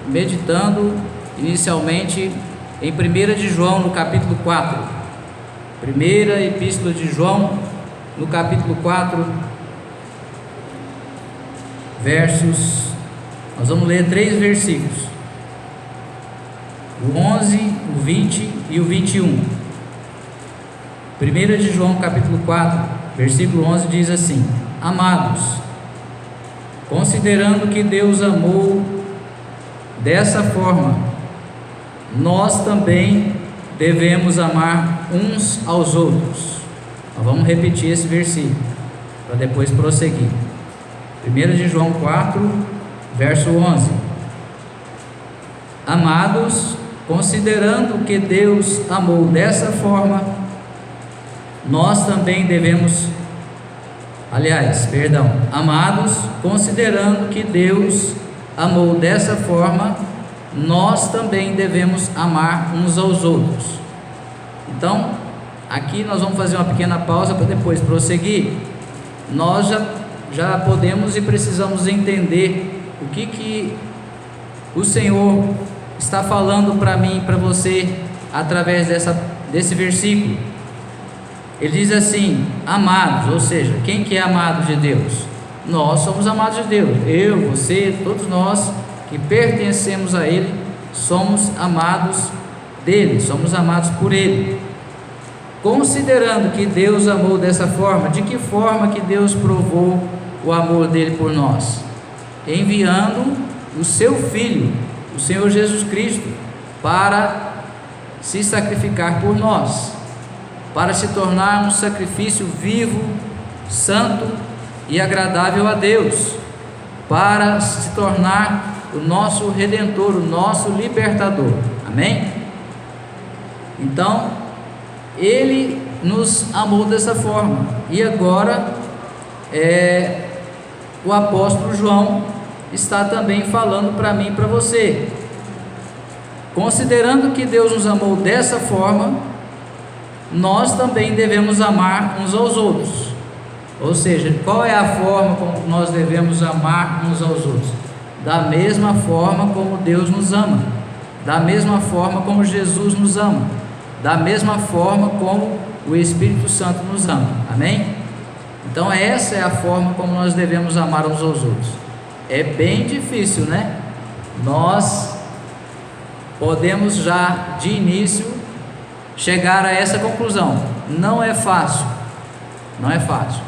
meditando inicialmente em 1 de João, no capítulo 4. Primeira Epístola de João, no capítulo 4, nós vamos ler 3 versículos, o 11, o 20 e o 21. 1 de João, capítulo 4, versículo 11 diz assim: Amados, considerando que Deus amou dessa forma, nós também devemos amar uns aos outros. Nós vamos repetir esse versículo para depois prosseguir. 1 de João 4, verso 11: Amados, considerando que Deus amou dessa forma, nós também devemos, amados, considerando que Deus amou dessa forma, nós também devemos amar uns aos outros. Então, aqui nós vamos fazer uma pequena pausa para depois prosseguir. Nós já podemos e precisamos entender o que o Senhor está falando para mim e para você através desse versículo. Ele diz assim: amados, ou seja, quem que é amado de Deus? Nós somos amados de Deus. Eu, você, todos nós que pertencemos a Ele, somos amados dele, somos amados por Ele. Considerando que Deus amou dessa forma, de que forma que Deus provou o amor dele por nós? Enviando o seu Filho, o Senhor Jesus Cristo, para se sacrificar por nós, para se tornar um sacrifício vivo, santo e agradável a Deus, para se tornar o nosso Redentor, o nosso Libertador. Amém? Então, Ele nos amou dessa forma. E agora, o apóstolo João está também falando para mim e para você. Considerando que Deus nos amou dessa forma, nós também devemos amar uns aos outros. Ou seja, qual é a forma como nós devemos amar uns aos outros? Da mesma forma como Deus nos ama, da mesma forma como Jesus nos ama, da mesma forma como o Espírito Santo nos ama. Amém? Então essa é a forma como nós devemos amar uns aos outros. É bem difícil, né? Nós podemos já de início chegar a essa conclusão. Não é fácil, não é fácil.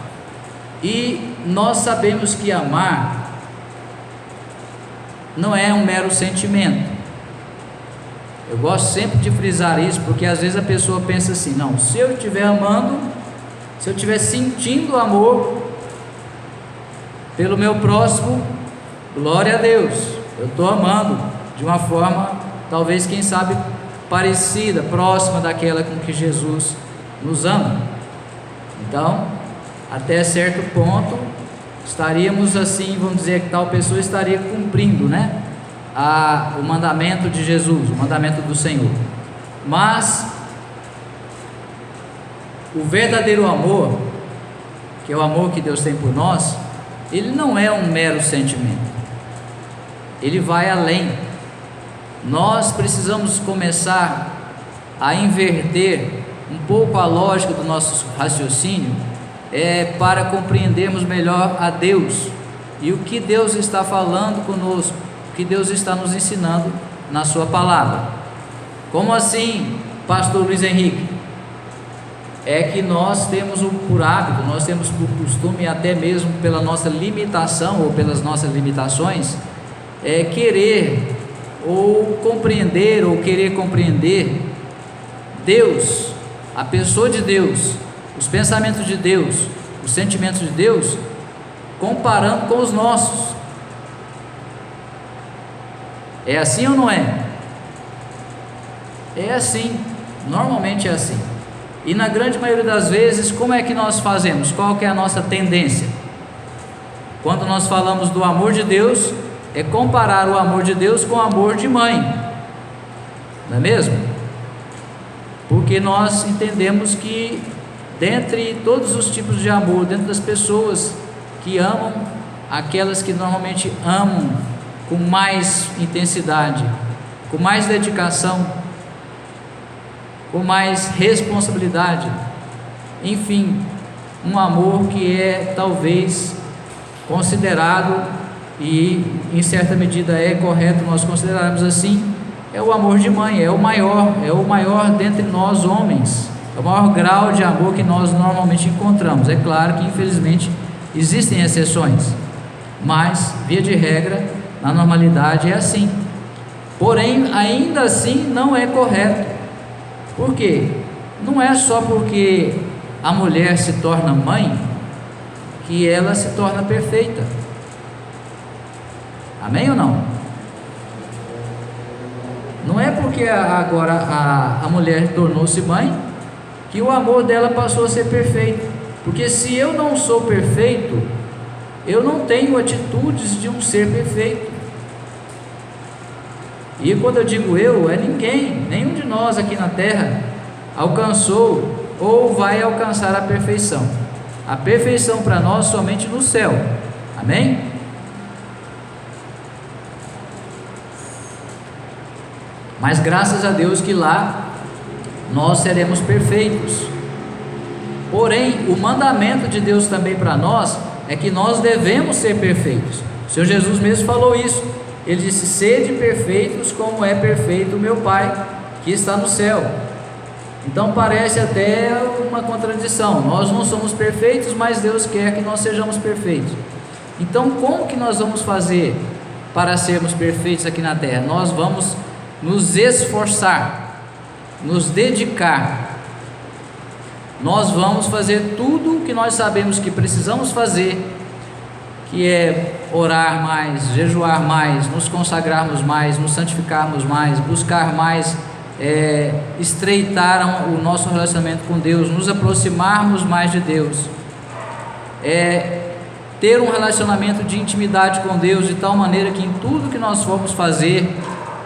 E nós sabemos que amar não é um mero sentimento. Eu gosto sempre de frisar isso, porque às vezes a pessoa pensa assim: não, se eu estiver amando, se eu estiver sentindo amor pelo meu próximo, glória a Deus, eu estou amando de uma forma, talvez, quem sabe, parecida, próxima daquela com que Jesus nos ama. Então, até certo ponto, estaríamos assim, vamos dizer que tal pessoa estaria cumprindo, né, o mandamento de Jesus, o mandamento do Senhor. Mas o verdadeiro amor, que é o amor que Deus tem por nós, ele não é um mero sentimento, ele vai além. Nós precisamos começar a inverter um pouco a lógica do nosso raciocínio, para compreendermos melhor a Deus e o que Deus está falando conosco, o que Deus está nos ensinando na sua palavra. Como assim, pastor Luiz Henrique? É que nós temos por hábito, nós temos por costume, até mesmo pela nossa limitação ou pelas nossas limitações, querer ou compreender ou querer compreender Deus, a pessoa de Deus, os pensamentos de Deus, os sentimentos de Deus, comparando com os nossos. É assim ou não é? É assim, normalmente é assim. E na grande maioria das vezes, como é que nós fazemos? Qual que é a nossa tendência? Quando nós falamos do amor de Deus, é comparar o amor de Deus com o amor de mãe, não é mesmo? Porque nós entendemos que dentre todos os tipos de amor, dentro das pessoas que amam, aquelas que normalmente amam com mais intensidade, com mais dedicação, com mais responsabilidade. Enfim, um amor que é talvez considerado, e em certa medida é correto nós considerarmos assim, é o amor de mãe, é o maior dentre nós homens, é o maior grau de amor que nós normalmente encontramos. É claro que infelizmente existem exceções, mas via de regra, na normalidade é assim. Porém, ainda assim não é correto. Por quê? Não é só porque a mulher se torna mãe que ela se torna perfeita. Amém ou não? Não é porque agora a mulher tornou-se mãe que o amor dela passou a ser perfeito. Porque se eu não sou perfeito, eu não tenho atitudes de um ser perfeito. E quando eu digo eu, é ninguém, nenhum de nós aqui na terra alcançou ou vai alcançar a perfeição. A perfeição para nós somente no céu. Amém? Mas graças a Deus que lá nós seremos perfeitos. Porém, o mandamento de Deus também para nós é que nós devemos ser perfeitos. O Senhor Jesus mesmo falou isso. Ele disse: sede perfeitos como é perfeito o meu Pai que está no céu. Então parece até uma contradição. Nós não somos perfeitos, mas Deus quer que nós sejamos perfeitos. Então como que nós vamos fazer para sermos perfeitos aqui na terra? Nós vamos nos esforçar, nos dedicar. Nós vamos fazer tudo o que nós sabemos que precisamos fazer, que é orar mais, jejuar mais, nos consagrarmos mais, nos santificarmos mais, buscar mais, estreitar o nosso relacionamento com Deus, nos aproximarmos mais de Deus, ter um relacionamento de intimidade com Deus, de tal maneira que em tudo que nós formos fazer,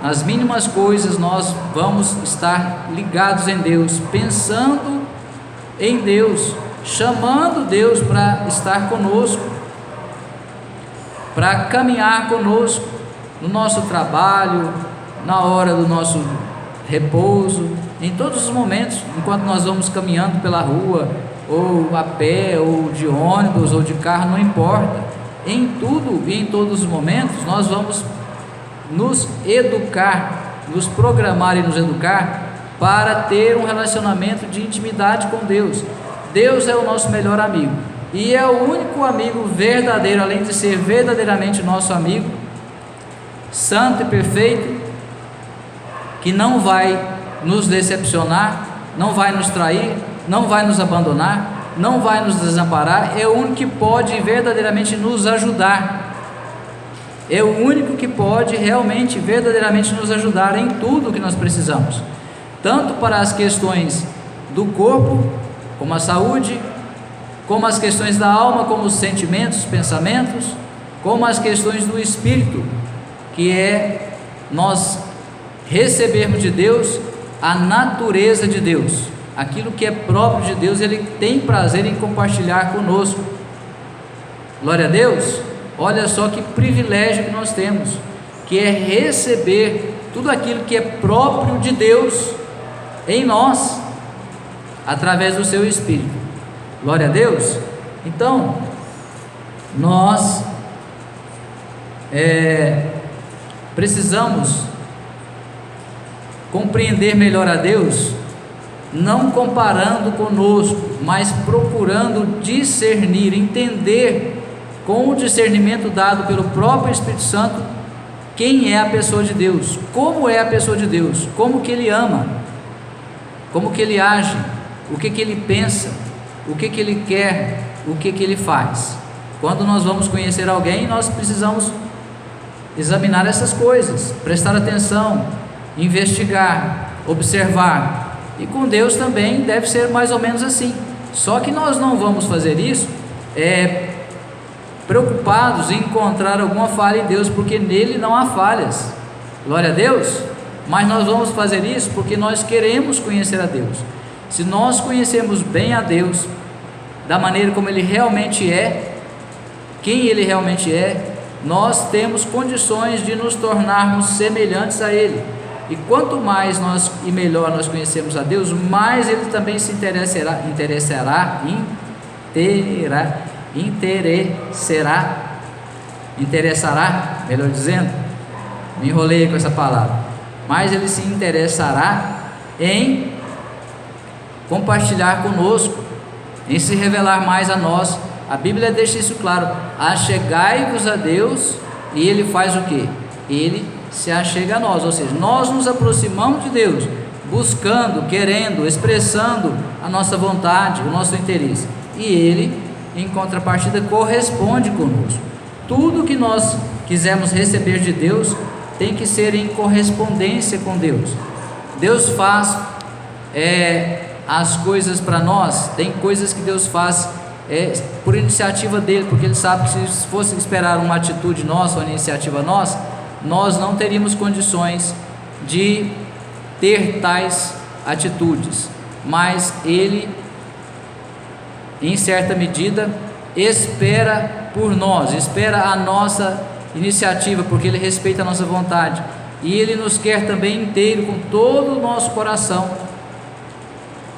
nas mínimas coisas, nós vamos estar ligados em Deus, pensando em Deus, chamando Deus para estar conosco, para caminhar conosco no nosso trabalho, na hora do nosso repouso, em todos os momentos, enquanto nós vamos caminhando pela rua, ou a pé, ou de ônibus, ou de carro, não importa. Em tudo e em todos os momentos nós vamos nos educar, nos programar e nos educar para ter um relacionamento de intimidade com Deus. Deus é o nosso melhor amigo, e é o único amigo verdadeiro, além de ser verdadeiramente nosso amigo, santo e perfeito, que não vai nos decepcionar, não vai nos trair, não vai nos abandonar, não vai nos desamparar. É o único que pode verdadeiramente nos ajudar, é o único que pode realmente, verdadeiramente nos ajudar em tudo o que nós precisamos, tanto para as questões do corpo, como a saúde, como as questões da alma, como os sentimentos, os pensamentos, como as questões do espírito, que é nós recebermos de Deus a natureza de Deus, aquilo que é próprio de Deus. Ele tem prazer em compartilhar conosco. Glória a Deus. Olha só que privilégio que nós temos, que é receber tudo aquilo que é próprio de Deus em nós, através do seu Espírito. Glória a Deus. Então, nós precisamos compreender melhor a Deus, não comparando conosco, mas procurando discernir, entender com o discernimento dado pelo próprio Espírito Santo quem é a pessoa de Deus, como é a pessoa de Deus, como que Ele ama, como que Ele age, o que que Ele pensa, o que que Ele quer, o que que Ele faz. Quando nós vamos conhecer alguém, nós precisamos examinar essas coisas, prestar atenção, investigar, observar. E com Deus também deve ser mais ou menos assim. Só que nós não vamos fazer isso preocupados em encontrar alguma falha em Deus, porque nele não há falhas. Glória a Deus. Mas nós vamos fazer isso porque nós queremos conhecer a Deus. Se nós conhecermos bem a Deus, da maneira como Ele realmente é, quem Ele realmente é, nós temos condições de nos tornarmos semelhantes a Ele. E quanto mais nós e melhor nós conhecemos a Deus, mais Ele também se interessará, melhor dizendo, me enrolei com essa palavra, mais Ele se interessará em compartilhar conosco, em se revelar mais a nós. A Bíblia deixa isso claro: achegai-vos a Deus, e Ele faz o quê? Ele se achega a nós, ou seja, nós nos aproximamos de Deus, buscando, querendo, expressando a nossa vontade, o nosso interesse, e Ele, em contrapartida, corresponde conosco. Tudo que nós quisermos receber de Deus tem que ser em correspondência com Deus. Deus faz as coisas para nós, tem coisas que Deus faz por iniciativa dele, porque Ele sabe que se fosse esperar uma atitude nossa, uma iniciativa nossa, nós não teríamos condições de ter tais atitudes, mas Ele, em certa medida, espera por nós, espera a nossa iniciativa, porque Ele respeita a nossa vontade, e Ele nos quer também inteiro, com todo o nosso coração,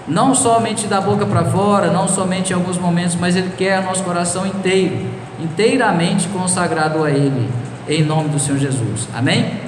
não somente da boca para fora, não somente em alguns momentos, mas Ele quer o nosso coração inteiro, inteiramente consagrado a Ele, em nome do Senhor Jesus. Amém?